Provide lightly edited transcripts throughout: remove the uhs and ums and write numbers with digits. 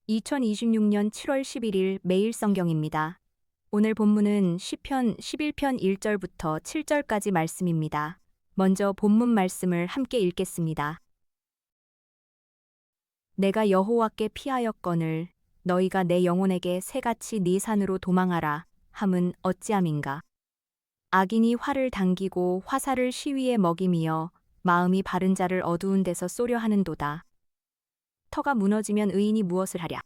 2026년 7월 11일 매일 성경입니다. 오늘 본문은 시편 11편 1절부터 7절까지 말씀입니다. 먼저 본문 말씀을 함께 읽겠습니다. 내가 여호와께 피하였거늘 너희가 내 영혼에게 새같이 네 산으로 도망하라 함은 어찌함인가. 악인이 활을 당기고 화살을 시위에 먹이며 마음이 바른 자를 어두운 데서 쏘려 하는도다. 터가 무너지면 의인이 무엇을 하랴.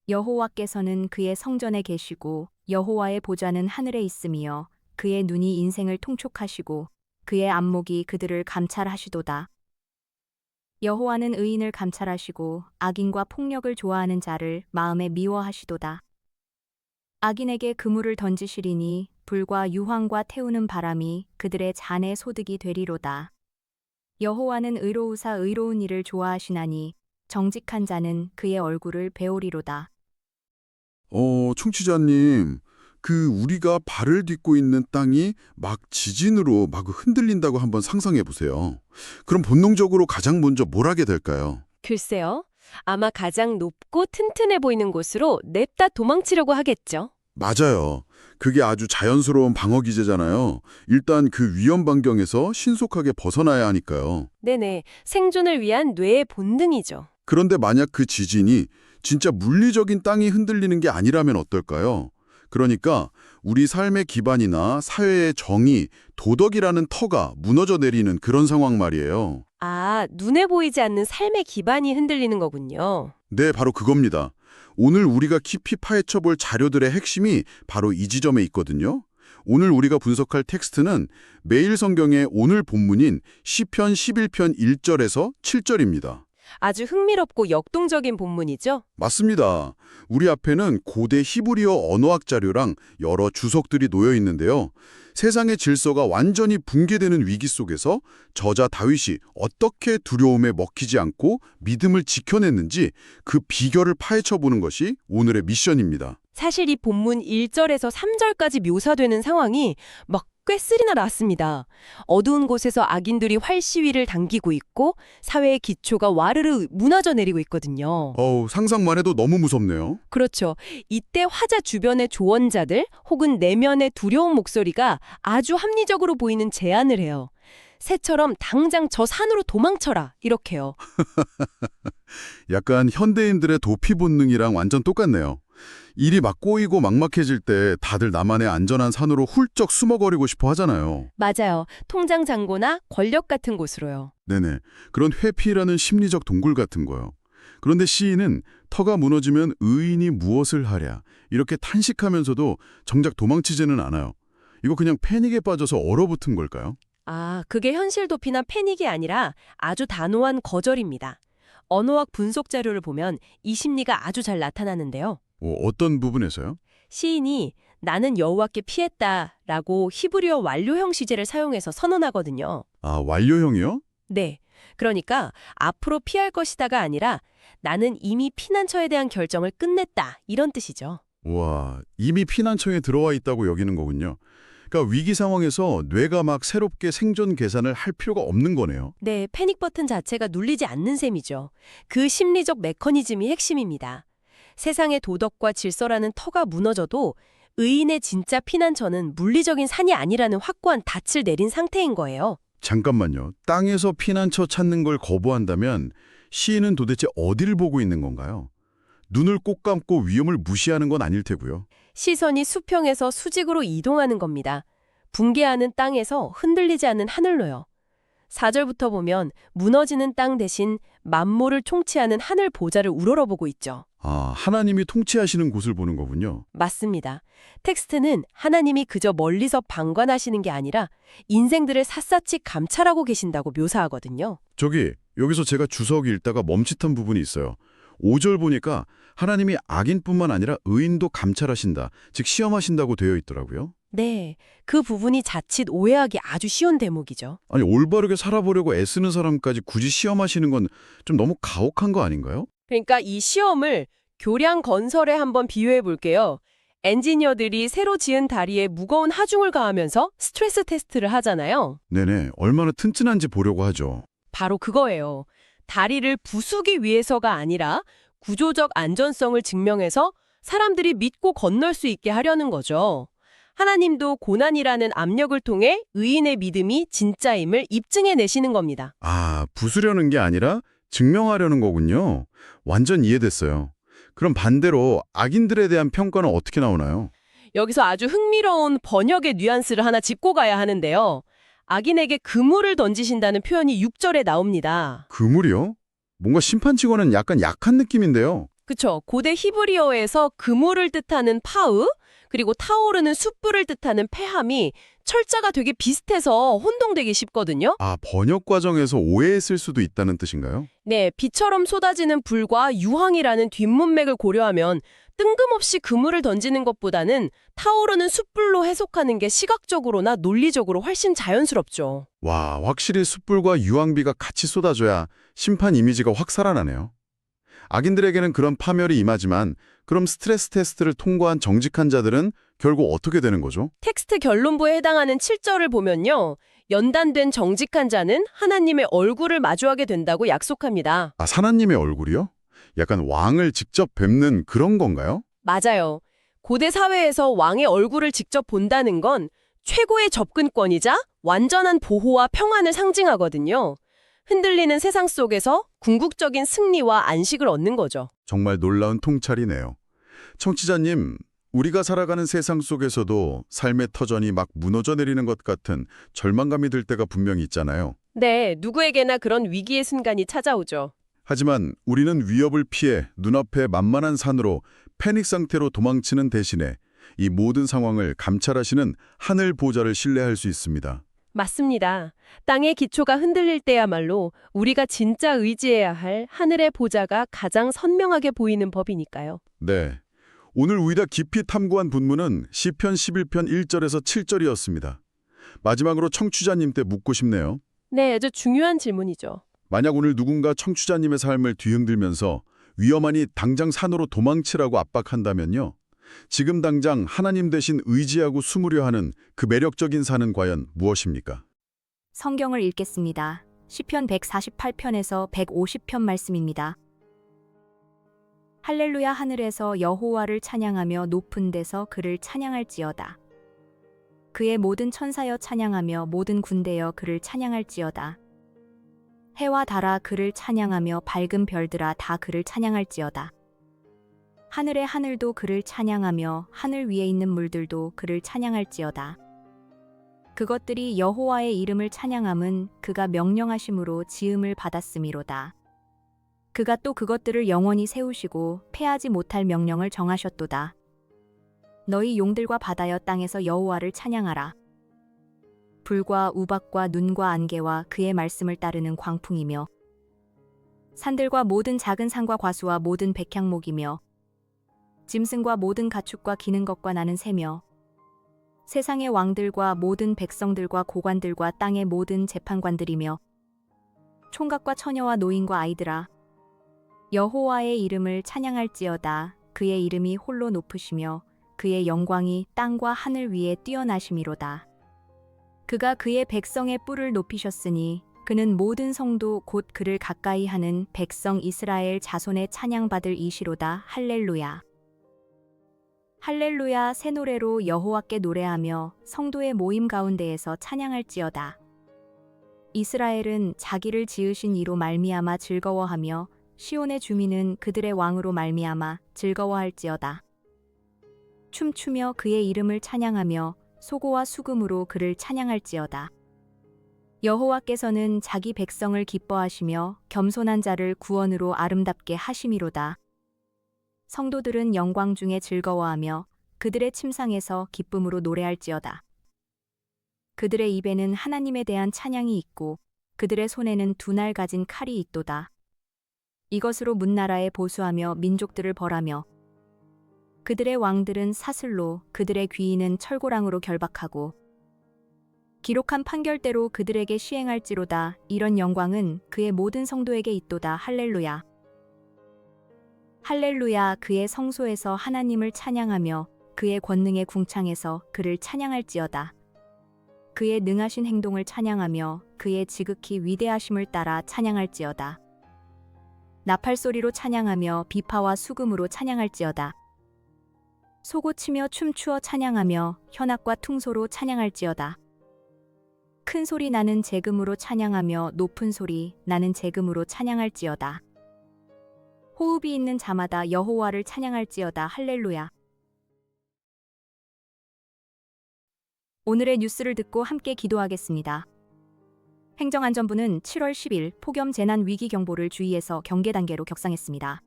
여호와께서는 그의 성전에 계시고 여호와의 보좌는 하늘에 있으며 그의 눈이 인생을 통촉하시고 그의 안목이 그들을 감찰하시도다. 여호와는 의인을 감찰하시고 악인과 폭력을 좋아하는 자를 마음에 미워하시도다. 악인에게 그물을 던지시리니 불과 유황과 태우는 바람이 그들의 잔의 소득이 되리로다. 여호와는 의로우사 의로운 일을 좋아하시나니 정직한 자는 그의 얼굴을 배우리로다. 청취자님, 우리가 발을 딛고 있는 땅이 막 지진으로 막 흔들린다고 한번 상상해 보세요. 그럼 본능적으로 가장 먼저 뭘 하게 될까요? 글쎄요. 아마 가장 높고 튼튼해 보이는 곳으로 냅다 도망치려고 하겠죠. 맞아요. 그게 아주 자연스러운 방어 기제잖아요. 일단 그 위험 반경에서 신속하게 벗어나야 하니까요. 네네. 생존을 위한 뇌의 본능이죠. 그런데 만약 그 지진이 진짜 물리적인 땅이 흔들리는 게 아니라면 어떨까요? 그러니까 우리 삶의 기반이나 사회의 정의, 도덕이라는 터가 무너져 내리는 그런 상황 말이에요. 아, 눈에 보이지 않는 삶의 기반이 흔들리는 거군요. 네, 바로 그겁니다. 오늘 우리가 깊이 파헤쳐 볼 자료들의 핵심이 바로 이 지점에 있거든요. 오늘 우리가 분석할 텍스트는 매일 성경의 오늘 본문인 시편 11편 1절에서 7절입니다. 아주 흥미롭고 역동적인 본문이죠? 맞습니다. 우리 앞에는 고대 히브리어 언어학 자료랑 여러 주석들이 놓여 있는데요. 세상의 질서가 완전히 붕괴되는 위기 속에서 저자 다윗이 어떻게 두려움에 먹히지 않고 믿음을 지켜냈는지 그 비결을 파헤쳐 보는 것이 오늘의 미션입니다. 사실 이 본문 1절에서 3절까지 묘사되는 상황이 막 꽤 쓰리나 났습니다. 어두운 곳에서 악인들이 활 시위를 당기고 있고 사회의 기초가 와르르 무너져 내리고 있거든요. 상상만 해도 너무 무섭네요. 그렇죠. 이때 화자 주변의 조언자들 혹은 내면의 두려운 목소리가 아주 합리적으로 보이는 제안을 해요. 새처럼 당장 저 산으로 도망쳐라 이렇게요. 약간 현대인들의 도피 본능이랑 완전 똑같네요. 일이 막 꼬이고 막막해질 때 다들 나만의 안전한 산으로 훌쩍 숨어거리고 싶어 하잖아요. 맞아요. 통장 잔고나 권력 같은 곳으로요. 네네. 그런 회피라는 심리적 동굴 같은 거요. 그런데 시인은 터가 무너지면 의인이 무엇을 하랴 이렇게 탄식하면서도 정작 도망치지는 않아요. 이거 그냥 패닉에 빠져서 얼어붙은 걸까요? 아, 그게 현실 도피나 패닉이 아니라 아주 단호한 거절입니다. 언어학 분석 자료를 보면 이 심리가 아주 잘 나타나는데요. 어떤 부분에서요? 시인이 나는 여호와께 피했다라고 히브리어 완료형 시제를 사용해서 선언하거든요. 아, 완료형이요? 네. 그러니까 앞으로 피할 것이다가 아니라 나는 이미 피난처에 대한 결정을 끝냈다 이런 뜻이죠. 와, 이미 피난처에 들어와 있다고 여기는 거군요. 그러니까 위기 상황에서 뇌가 막 새롭게 생존 계산을 할 필요가 없는 거네요. 네, 패닉 버튼 자체가 눌리지 않는 셈이죠. 그 심리적 메커니즘이 핵심입니다. 세상의 도덕과 질서라는 터가 무너져도 의인의 진짜 피난처는 물리적인 산이 아니라는 확고한 닻을 내린 상태인 거예요. 잠깐만요. 땅에서 피난처 찾는 걸 거부한다면 시인은 도대체 어디를 보고 있는 건가요? 눈을 꼭 감고 위험을 무시하는 건 아닐 테고요. 시선이 수평에서 수직으로 이동하는 겁니다. 붕괴하는 땅에서 흔들리지 않는 하늘로요. 4절부터 보면 무너지는 땅 대신 만물을 통치하는 하늘 보좌를 우러러보고 있죠. 아, 하나님이 통치하시는 곳을 보는 거군요. 맞습니다. 텍스트는 하나님이 그저 멀리서 방관하시는 게 아니라 인생들을 샅샅이 감찰하고 계신다고 묘사하거든요. 여기서 제가 주석 읽다가 멈칫한 부분이 있어요. 5절 보니까 하나님이 악인뿐만 아니라 의인도 감찰하신다, 즉 시험하신다고 되어 있더라고요. 네, 그 부분이 자칫 오해하기 아주 쉬운 대목이죠. 아니, 올바르게 살아보려고 애쓰는 사람까지 굳이 시험하시는 건 좀 너무 가혹한 거 아닌가요? 그러니까 이 시험을 교량 건설에 한번 비유해 볼게요. 엔지니어들이 새로 지은 다리에 무거운 하중을 가하면서 스트레스 테스트를 하잖아요. 네네, 얼마나 튼튼한지 보려고 하죠. 바로 그거예요. 다리를 부수기 위해서가 아니라 구조적 안전성을 증명해서 사람들이 믿고 건널 수 있게 하려는 거죠. 하나님도 고난이라는 압력을 통해 의인의 믿음이 진짜임을 입증해내시는 겁니다. 아, 부수려는 게 아니라 증명하려는 거군요. 완전 이해됐어요. 그럼 반대로 악인들에 대한 평가는 어떻게 나오나요? 여기서 아주 흥미로운 번역의 뉘앙스를 하나 짚고 가야 하는데요. 악인에게 그물을 던지신다는 표현이 6절에 나옵니다. 그물이요? 뭔가 심판치고는 약간 약한 느낌인데요. 그쵸. 고대 히브리어에서 그물을 뜻하는 파으, 그리고 타오르는 숯불을 뜻하는 페함이 철자가 되게 비슷해서 혼동되기 쉽거든요. 아, 번역 과정에서 오해했을 수도 있다는 뜻인가요? 네, 비처럼 쏟아지는 불과 유황이라는 뒷문맥을 고려하면 뜬금없이 그물을 던지는 것보다는 타오르는 숯불로 해석하는 게 시각적으로나 논리적으로 훨씬 자연스럽죠. 와, 확실히 숯불과 유황비가 같이 쏟아져야 심판 이미지가 확 살아나네요. 악인들에게는 그런 파멸이 임하지만 그럼 스트레스 테스트를 통과한 정직한 자들은 결국 어떻게 되는 거죠? 텍스트 결론부에 해당하는 7절을 보면요. 연단된 정직한 자는 하나님의 얼굴을 마주하게 된다고 약속합니다. 아, 하나님의 얼굴이요? 약간 왕을 직접 뵙는 그런 건가요? 맞아요. 고대 사회에서 왕의 얼굴을 직접 본다는 건 최고의 접근권이자 완전한 보호와 평안을 상징하거든요. 흔들리는 세상 속에서 궁극적인 승리와 안식을 얻는 거죠. 정말 놀라운 통찰이네요. 청취자님, 우리가 살아가는 세상 속에서도 삶의 터전이 막 무너져 내리는 것 같은 절망감이 들 때가 분명히 있잖아요. 네, 누구에게나 그런 위기의 순간이 찾아오죠. 하지만 우리는 위협을 피해 눈앞의 만만한 산으로 패닉 상태로 도망치는 대신에 이 모든 상황을 감찰하시는 하늘 보좌를 신뢰할 수 있습니다. 맞습니다. 땅의 기초가 흔들릴 때야말로 우리가 진짜 의지해야 할 하늘의 보좌가 가장 선명하게 보이는 법이니까요. 네. 오늘 우리가 깊이 탐구한 본문은 시편 11편 1절에서 7절이었습니다. 마지막으로 청취자님께 묻고 싶네요. 네, 아주 중요한 질문이죠. 만약 오늘 누군가 청취자님의 삶을 뒤흔들면서 위험하니 당장 산으로 도망치라고 압박한다면요. 지금 당장 하나님 대신 의지하고 숨으려 하는 그 매력적인 산은 과연 무엇입니까? 성경을 읽겠습니다. 시편 148편에서 150편 말씀입니다. 할렐루야 하늘에서 여호와를 찬양하며 높은 데서 그를 찬양할지어다. 그의 모든 천사여 찬양하며 모든 군대여 그를 찬양할지어다. 해와 달아 그를 찬양하며 밝은 별들아 다 그를 찬양할지어다. 하늘의 하늘도 그를 찬양하며 하늘 위에 있는 물들도 그를 찬양할지어다. 그것들이 여호와의 이름을 찬양함은 그가 명령하심으로 지음을 받았음이로다. 그가 또 그것들을 영원히 세우시고 패하지 못할 명령을 정하셨도다. 너희 용들과 바다여 땅에서 여호와를 찬양하라. 불과 우박과 눈과 안개와 그의 말씀을 따르는 광풍이며 산들과 모든 작은 산과 과수와 모든 백향목이며 짐승과 모든 가축과 기는 것과 나는 새며 세상의 왕들과 모든 백성들과 고관들과 땅의 모든 재판관들이며 총각과 처녀와 노인과 아이들아 여호와의 이름을 찬양할지어다. 그의 이름이 홀로 높으시며 그의 영광이 땅과 하늘 위에 뛰어나심이로다. 그가 그의 백성의 뿔을 높이셨으니 그는 모든 성도 곧 그를 가까이 하는 백성 이스라엘 자손의 찬양받을 이시로다. 할렐루야. 할렐루야. 새 노래로 여호와께 노래하며 성도의 모임 가운데에서 찬양할지어다. 이스라엘은 자기를 지으신 이로 말미암아 즐거워하며 시온의 주민은 그들의 왕으로 말미암아 즐거워할지어다. 춤추며 그의 이름을 찬양하며 소고와 수금으로 그를 찬양할지어다. 여호와께서는 자기 백성을 기뻐하시며 겸손한 자를 구원으로 아름답게 하심이로다. 성도들은 영광 중에 즐거워하며 그들의 침상에서 기쁨으로 노래할지어다. 그들의 입에는 하나님에 대한 찬양이 있고 그들의 손에는 두 날 가진 칼이 있도다. 이것으로 문나라에 보수하며 민족들을 벌하며 그들의 왕들은 사슬로 그들의 귀인은 철고랑으로 결박하고 기록한 판결대로 그들에게 시행할지로다. 이런 영광은 그의 모든 성도에게 있도다. 할렐루야. 할렐루야. 그의 성소에서 하나님을 찬양하며 그의 권능의 궁창에서 그를 찬양할지어다. 그의 능하신 행동을 찬양하며 그의 지극히 위대하심을 따라 찬양할지어다. 나팔소리로 찬양하며 비파와 수금으로 찬양할지어다. 소고치며 춤추어 찬양하며 현악과 퉁소로 찬양할지어다. 큰 소리 나는 재금으로 찬양하며 높은 소리 나는 재금으로 찬양할지어다. 호흡이 있는 자마다 여호와를 찬양할지어다. 할렐루야. 오늘의 뉴스를 듣고 함께 기도하겠습니다. 행정안전부는 7월 10일 폭염 재난 위기 경보를 주의해서 경계 단계로 격상했습니다.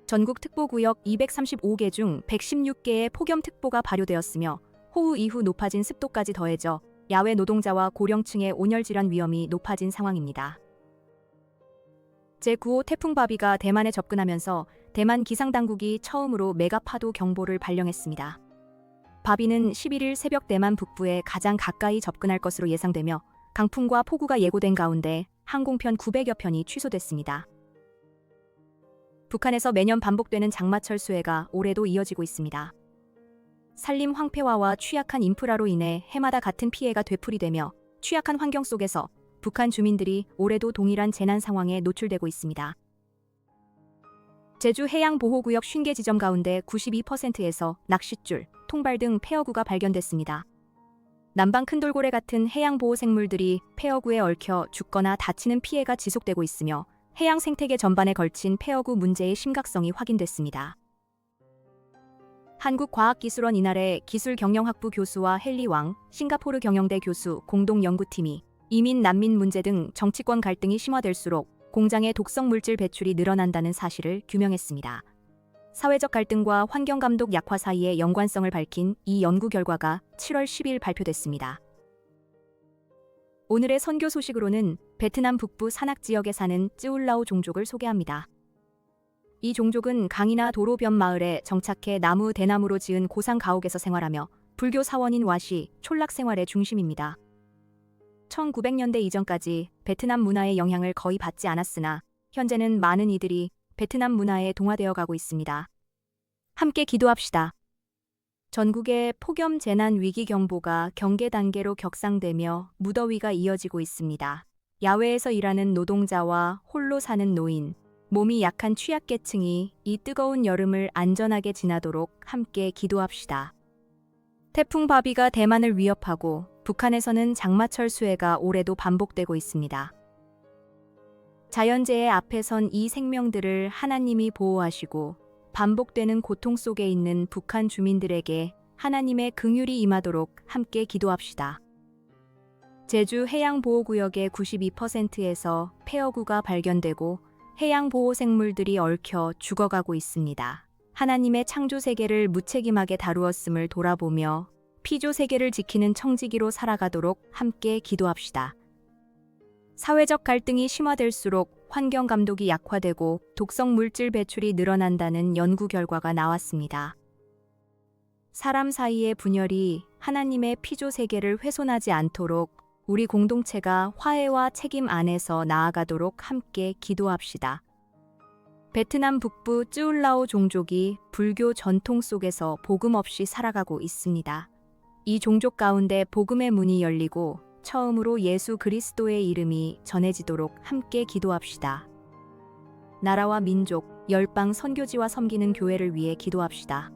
전국 특보구역 235개 중 116개의 폭염특보가 발효되었으며 호우 이후 높아진 습도까지 더해져 야외 노동자와 고령층의 온열질환 위험이 높아진 상황입니다. 제9호 태풍 바비가 대만에 접근하면서 대만 기상당국이 처음으로 메가파도 경보를 발령했습니다. 바비는 11일 새벽 대만 북부에 가장 가까이 접근할 것으로 예상되며 강풍과 폭우가 예고된 가운데 항공편 900여 편이 취소됐습니다. 북한에서 매년 반복되는 장마철 수해가 올해도 이어지고 있습니다. 산림 황폐화와 취약한 인프라로 인해 해마다 같은 피해가 되풀이되며 취약한 환경 속에서 북한 주민들이 올해도 동일한 재난 상황에 노출되고 있습니다. 제주 해양보호구역 50개 지점 가운데 92%에서 낚싯줄, 통발 등 폐어구가 발견됐습니다. 남방 큰돌고래 같은 해양보호생물들이 폐어구에 얽혀 죽거나 다치는 피해가 지속되고 있으며 해양 생태계 전반에 걸친 폐어구 문제의 심각성이 확인됐습니다. 한국과학기술원 이날의 기술경영학부 교수와 헨리 왕, 싱가포르 경영대 교수 공동연구팀이 이민 난민 문제 등 정치권 갈등이 심화될수록 공장의 독성 물질 배출이 늘어난다는 사실을 규명했습니다. 사회적 갈등과 환경감독 약화 사이의 연관성을 밝힌 이 연구 결과가 7월 10일 발표됐습니다. 오늘의 선교 소식으로는 베트남 북부 산악 지역에 사는 쯔울라오 종족을 소개합니다. 이 종족은 강이나 도로변 마을에 정착해 나무 대나무로 지은 고상 가옥에서 생활하며 불교 사원인 와시, 촌락 생활의 중심입니다. 1900년대 이전까지 베트남 문화의 영향을 거의 받지 않았으나 현재는 많은 이들이 베트남 문화에 동화되어 가고 있습니다. 함께 기도합시다. 전국의 폭염 재난 위기 경보가 경계 단계로 격상되며 무더위가 이어지고 있습니다. 야외에서 일하는 노동자와 홀로 사는 노인, 몸이 약한 취약계층이 이 뜨거운 여름을 안전하게 지나도록 함께 기도합시다. 태풍 바비가 대만을 위협하고 북한에서는 장마철 수해가 올해도 반복되고 있습니다. 자연재해 앞에 선 이 생명들을 하나님이 보호하시고 반복되는 고통 속에 있는 북한 주민들에게 하나님의 긍휼이 임하도록 함께 기도합시다. 제주 해양보호구역의 92%에서 폐어구가 발견되고 해양보호생물들이 얽혀 죽어가고 있습니다. 하나님의 창조세계를 무책임하게 다루었음을 돌아보며 피조세계를 지키는 청지기로 살아가도록 함께 기도합시다. 사회적 갈등이 심화될수록 환경 감독이 약화되고 독성 물질 배출이 늘어난다는 연구 결과가 나왔습니다. 사람 사이의 분열이 하나님의 피조세계를 훼손하지 않도록 우리 공동체가 화해와 책임 안에서 나아가도록 함께 기도합시다. 베트남 북부 쯔울라오 종족이 불교 전통 속에서 복음 없이 살아가고 있습니다. 이 종족 가운데 복음의 문이 열리고 처음으로 예수 그리스도의 이름이 전해지도록 함께 기도합시다. 나라와 민족, 열방 선교지와 섬기는 교회를 위해 기도합시다.